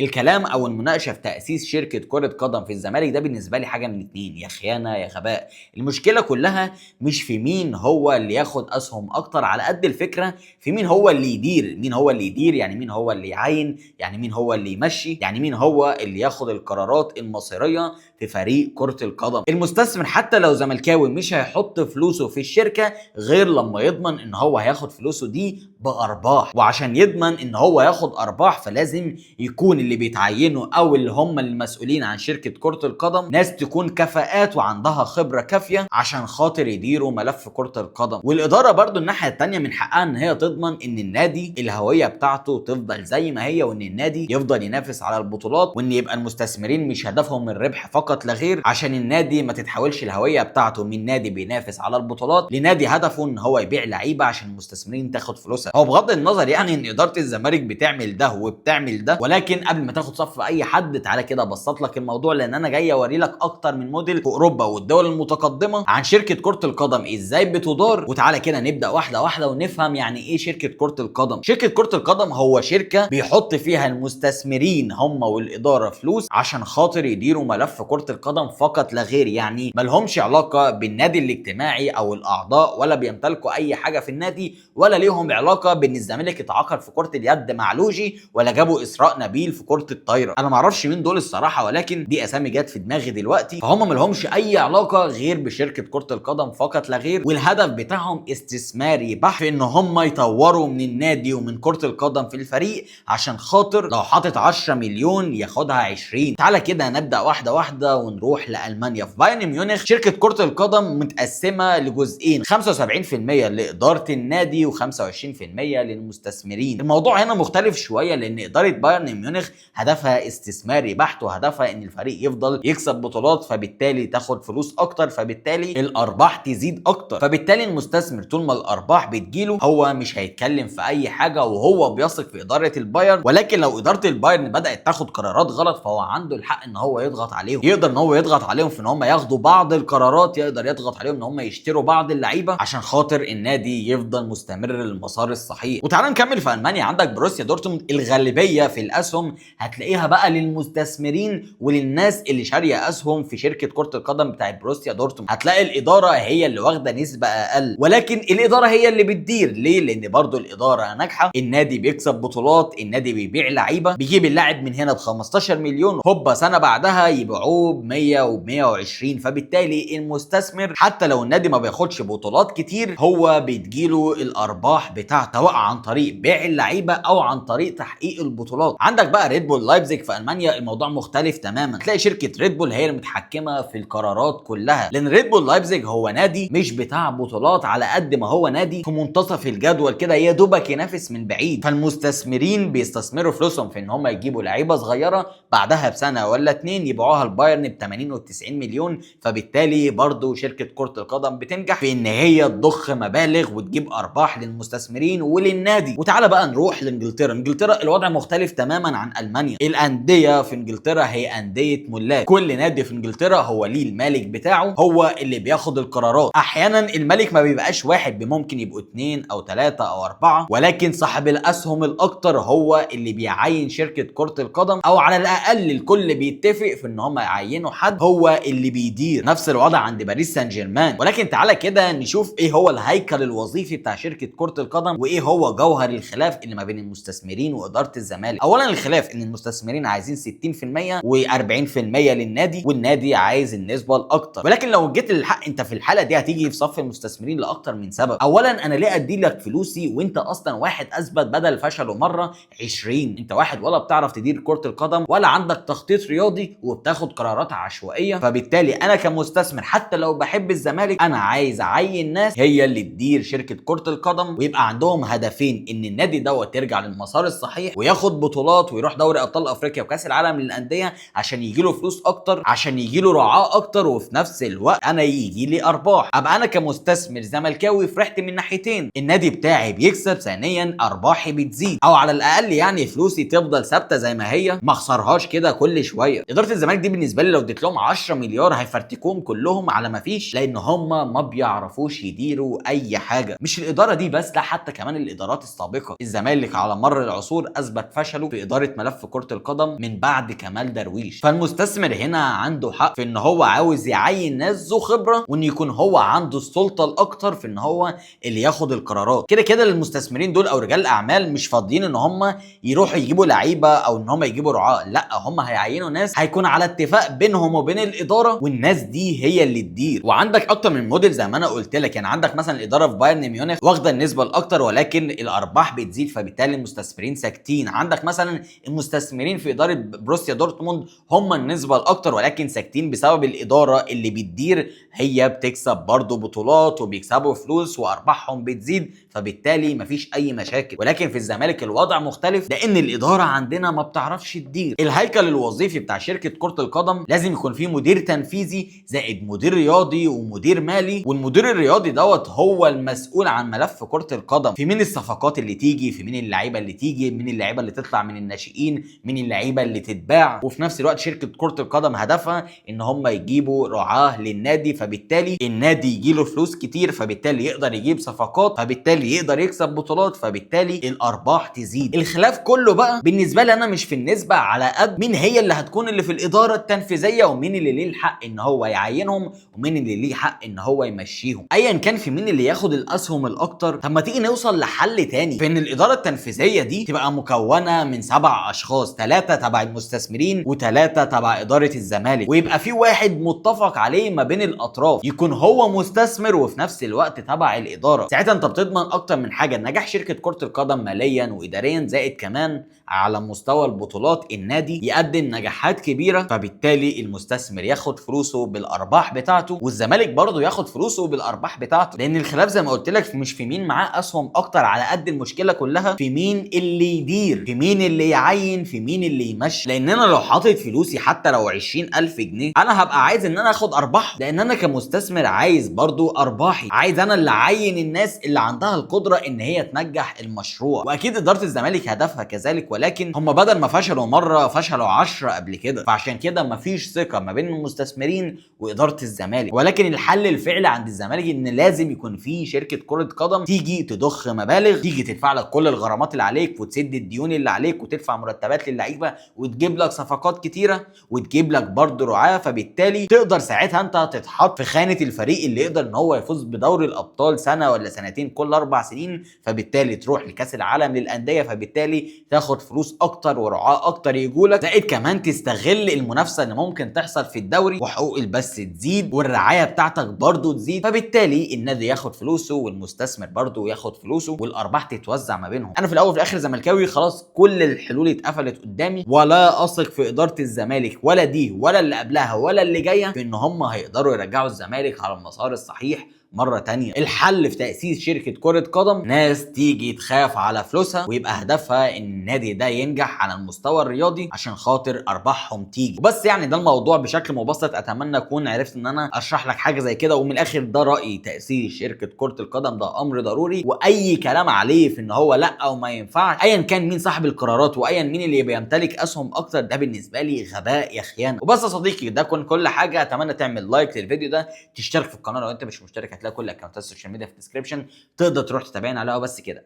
الكلام او المناقشه في تاسيس شركه كره قدم في الزمالك ده بالنسبه لي حاجه من اتنين، يا خيانه يا غباء. المشكله كلها مش في مين هو اللي ياخد اسهم اكتر، على قد الفكره في مين هو اللي يدير. مين هو اللي يدير يعني مين هو اللي يعين، يعني مين هو اللي يمشي، يعني مين هو اللي ياخد القرارات المصيريه في فريق كره القدم. المستثمر حتى لو زملكاوي مش هيحط فلوسه في الشركه غير لما يضمن ان هو هياخد فلوسه دي بارباح، وعشان يضمن ان هو ياخد ارباح فلازم يكون اللي بيتعينوا او اللي هم المسؤولين عن شركه كره القدم ناس تكون كفاءات وعندها خبره كافيه عشان خاطر يديروا ملف كره القدم. والاداره برضو الناحيه الثانيه من حقها ان هي تضمن ان النادي الهويه بتاعته تفضل زي ما هي، وان النادي يفضل ينافس على البطولات، وان يبقى المستثمرين مش هدفهم الربح فقط لا غير، عشان النادي ما تتحولش الهويه بتاعته من نادي بينافس على البطولات لنادي هدفه ان هو يبيع لعيبه عشان المستثمرين تاخد فلوسها. هو بغض النظر يعني ان اداره الزمالك بتعمل ده وبتعمل ده، ولكن قبل ما تاخد صف اي حد تعالى كده ابسط لك الموضوع، لان انا جاي اوري لك اكتر من موديل في اوروبا والدول المتقدمه عن شركه كره القدم ازاي بتدار. وتعالى كده نبدا واحده واحده ونفهم يعني ايه شركه كره القدم. شركه كره القدم هو شركه بيحط فيها المستثمرين هم والاداره فلوس عشان خاطر يديروا ملف كره القدم فقط لا غير، يعني مالهمش علاقه بالنادي الاجتماعي او الاعضاء، ولا بيمتلكوا اي حاجه في النادي، ولا ليهم علاقه بان الزمالك اتعاقد في كره اليد مع لوجي، ولا جابوا اسراء نبيل في كره الطايره. انا ما اعرفش مين دول الصراحه، ولكن دي اسامي جت في دماغي دلوقتي. فهم ما لهمش اي علاقه غير بشركه كره القدم فقط لا غير، والهدف بتاعهم استثماري بحت في ان هم يطوروا من النادي ومن كره القدم في الفريق، عشان خاطر لو حاطط 10 مليون ياخدها 20. تعالى كده نبدا واحده واحده ونروح لالمانيا. في بايرن ميونخ شركه كره القدم متقسمه لجزئين، 75% لاداره النادي و25% للمستثمرين. الموضوع هنا مختلف شويه لان اداره بايرن ميونخ هدفها استثماري بحت، وهدفها ان الفريق يفضل يكسب بطولات، فبالتالي تاخد فلوس اكتر، فبالتالي الارباح تزيد اكتر، فبالتالي المستثمر طول ما الارباح بتجيله هو مش هيتكلم في اي حاجه وهو بيثق في اداره البايرن. ولكن لو اداره البايرن بدات تاخد قرارات غلط فهو عنده الحق ان هو يضغط عليهم، يقدر ان هو يضغط عليهم في ان هم ياخدوا بعض القرارات، يقدر يضغط عليهم ان هم يشتروا بعض اللعيبه عشان خاطر النادي يفضل مستمر للمسار الصحيح. وتعالى نكمل في المانيا. عندك بروسيا دورتموند الغالبيه في الاسهم هتلاقيها بقى للمستثمرين وللناس اللي شاريه اسهم في شركه كره القدم بتاعت بروسيا دورتموند. هتلاقي الاداره هي اللي واخده نسبه اقل، ولكن الاداره هي اللي بتدير. ليه؟ لان برضو الاداره ناجحه، النادي بيكسب بطولات، النادي بيبيع لعيبه، بيجيب اللاعب من هنا ب 15 مليون، هوبا سنه بعدها يبيعوه ب 100 وب 120. فبالتالي المستثمر حتى لو النادي ما بياخدش بطولات كتير هو بتجيله الارباح بتاعته، سواء عن طريق بيع اللعيبه او عن طريق تحقيق البطولات. عندك بقى ريد بول لايبزيج في المانيا الموضوع مختلف تماما. تلاقي شركه ريد بول هي المتحكمه في القرارات كلها، لان ريد بول لايبزيج هو نادي مش بتاع بطولات على قد ما هو نادي في منتصف الجدول كده، يا دوبك ينافس من بعيد. فالمستثمرين بيستثمروا فلوسهم في ان هم يجيبوا لعيبه صغيره بعدها بسنه ولا اتنين يبيعوها البايرن ب 80 و 90 مليون. فبالتالي برضو شركه كره القدم بتنجح في ان هي تضخ مبالغ وتجيب ارباح للمستثمرين وللنادي. وتعالى بقى نروح لانجلترا. انجلترا الوضع مختلف تماما عن المانيا. الانديه في انجلترا هي انديه ملاك، كل نادي في انجلترا هو ليه المالك بتاعه، هو اللي بياخد القرارات. احيانا الملك ما بيبقاش واحد، ممكن يبقوا 2 او 3 او 4، ولكن صاحب الاسهم الاكتر هو اللي بيعين شركه كره القدم، او على الاقل الكل بيتفق في ان هم يعينوا حد هو اللي بيدير. نفس الوضع عند باريس سان جيرمان. ولكن تعالى كده نشوف ايه هو الهيكل الوظيفي بتاع شركه كره القدم، وايه هو جوهر الخلاف اللي ما بين المستثمرين واداره الزمالك. اولا الخلاف ان المستثمرين عايزين 60% و40% للنادي، والنادي عايز النسبه الاكتر. ولكن لو جيت للحق انت في الحاله دي هتيجي في صف المستثمرين لاكتر من سبب. اولا انا ليه ادي لك فلوسي وانت اصلا واحد اثبت بدل فشله مره 20؟ انت واحد ولا بتعرف تدير كره القدم ولا عندك تخطيط رياضي وبتاخد قرارات عشوائيه. فبالتالي انا كمستثمر حتى لو بحب الزمالك انا عايز اعين ناس هي اللي تدير شركه كره القدم، ويبقى عندهم هدفين: ان النادي دوت يرجع للمسار الصحيح وياخد بطولات ويروح دوري ابطال افريقيا وكاس العالم للانديه عشان يجي له فلوس اكتر، عشان يجي له رعاه اكتر، وفي نفس الوقت انا يجي لي ارباح. ابقى انا كمستثمر زملكاوي فرحت من ناحيتين: النادي بتاعي بيكسب، ثانيا ارباحي بتزيد، او على الاقل يعني فلوسي تفضل ثابته زي ما هي، ما اخسرهاش كده كل شويه. اداره الزمالك دي بالنسبه لي لو اديت لهم 10 مليار هيفرتكوهم كلهم على ما فيش، لان هم ما بيعرفوش يديروا اي حاجه. مش الاداره دي بس، لا حتى كمان الادارات السابقه. الزمالك على مر العصور اثبت فشله في اداره ملف كرة القدم من بعد كمال درويش. فالمستثمر هنا عنده حق في ان هو عاوز يعين ناس ذو خبرة، وان يكون هو عنده السلطة الاكتر في ان هو اللي ياخد القرارات. كده كده المستثمرين دول او رجال الاعمال مش فاضيين ان هم يروحوا يجيبوا لعيبة او ان هم يجيبوا رعاة، لا هم هيعينوا ناس هيكون على اتفاق بينهم وبين الادارة، والناس دي هي اللي تدير. وعندك اكتر من موديل زي ما انا قلت لك، يعني عندك مثلا الاداره في بايرن ميونخ واخده النسبه الاكتر ولكن الارباح بتزيد، فبالتالي المستثمرين ساكتين. عندك مثلا المستثمرين في اداره بروسيا دورتموند هم النسبه الاكتر ولكن ساكتين بسبب الاداره اللي بتدير هي بتكسب برضه بطولات وبيكسبوا فلوس وارباحهم بتزيد، فبالتالي مفيش اي مشاكل. ولكن في الزمالك الوضع مختلف، لان الاداره عندنا ما بتعرفش تدير. الهيكل الوظيفي بتاع شركه كره القدم لازم يكون فيه مدير تنفيذي زائد مدير رياضي ومدير مالي، والمدير الرياضي دوت هو المسؤول عن ملف كره القدم، في مين الصفقات اللي تيجي، في مين اللعيبه اللي تيجي، مين اللعيبه اللي تطلع من الناشئين، مين اللعيبه اللي تتباع. وفي نفس الوقت شركه كره القدم هدفها ان هم يجيبوا رعاه للنادي، فبالتالي النادي يجيله فلوس كتير، فبالتالي يقدر يجيب صفقات، فبالتالي يقدر يكسب بطولات، فبالتالي الارباح تزيد. الخلاف كله بقى بالنسبه لي انا مش في النسبه على قد مين هي اللي هتكون اللي في الاداره التنفيذيه، ومين اللي ليه الحق ان هو يعينهم، ومين اللي ليه حق ان هو يمشيهم. ايا كان في مين اللي ياخد الاسهم الاكتر. طب ما تيجي نوصل لحل تاني في ان الاداره التنفيذيه دي تبقى مكونه من 7 اشخاص، 3 تبع المستثمرين و3 تبع اداره الزمالك، ويبقى في واحد متفق عليه ما بين الاطراف يكون هو مستثمر وفي نفس الوقت تبع الاداره. ساعتها انت بتضمن اكتر من حاجه، نجاح شركه كره القدم ماليا واداريا، زائد كمان على مستوى البطولات النادي يقدم نجاحات كبيره، فبالتالي المستثمر ياخد فلوسه بالارباح بتاعته، والزمالك برضه ياخد فلوسه بالارباح بتاعته. لان الخلاف زي ما قلت لك مش في مين معاه اسهم اكتر على قد المشكله كلها في مين اللي يدير، في مين اللي يعين، في مين اللي يمشي. لان انا لو حاطط فلوسي حتى لو 20,000 جنيه انا هبقى عايز ان انا اخد ارباح، لان انا كمستثمر عايز برضه ارباحي، عايز انا اللي اعين الناس اللي عندها القدره ان هي تنجح المشروع. واكيد اداره الزمالك هدفها كذلك، ولكن هم بدل ما فشلوا مره فشلوا 10 قبل كده، فعشان كده مفيش ثقه ما بين المستثمرين واداره الزمالك. ولكن الحل الفعلي عند الزمالك ان لازم يكون في شركه كره قدم تيجي تضخ مبالغ، تيجي تدفع لك كل الغرامات اللي عليك وتسد الديون اللي عليك وتدفع مرتبات للعيبه وتجيب لك صفقات كتيره وتجيب لك برضه رعاه، فبالتالي تقدر ساعتها انت تتحط في خانه الفريق اللي يقدر ان هو يفوز بدوري الابطال سنه ولا سنتين كل 4 سنين، فبالتالي تروح لكاس العالم للانديه، فبالتالي تاخد فلوس اكتر ورعاه اكتر يجولك، زائد كمان تستغل المنافسه اللي ممكن تحصل في الدوري وحقوق البث تزيد والرعايه بتاعتك برضه تزيد، فبالتالي النادي ياخد فلوسه والمستثمر برضه ياخد فلوسه والارباح تتوزع ما بينهم. انا في الاول وفي الاخر زملكاوي، خلاص كل الحلول اتقفلت قدامي، ولا اثق في اداره الزمالك ولا دي ولا اللي قبلها ولا اللي جايه في ان هم هيقدروا يرجعوا الزمالك على المسار الصحيح مرة تانية. الحل في تأسيس شركة كرة قدم ناس تيجي تخاف على فلوسها ويبقى هدفها ان النادي ده ينجح على المستوى الرياضي عشان خاطر ارباحهم تيجي. وبس يعني ده الموضوع بشكل مبسط، اتمنى اكون عرفت ان انا اشرح لك حاجة زي كده. ومن الاخر ده رأيي، تأسيس شركة كرة القدم ده امر ضروري، واي كلام عليه في ان هو لا او ما ينفعش ايا كان مين صاحب القرارات وايا مين اللي بيمتلك اسهم اكتر، ده بالنسبة لي غباء يا خيانة. وبس يا صديقي، ده كل حاجة. اتمنى تعمل لايك للفيديو ده، تشترك في القناة لو انت مش مشترك، هتلاقي كل اكونتات السوشيال ميديا في الديسكربشن، تقدر تروح تتابعنا عليها. وبس كده.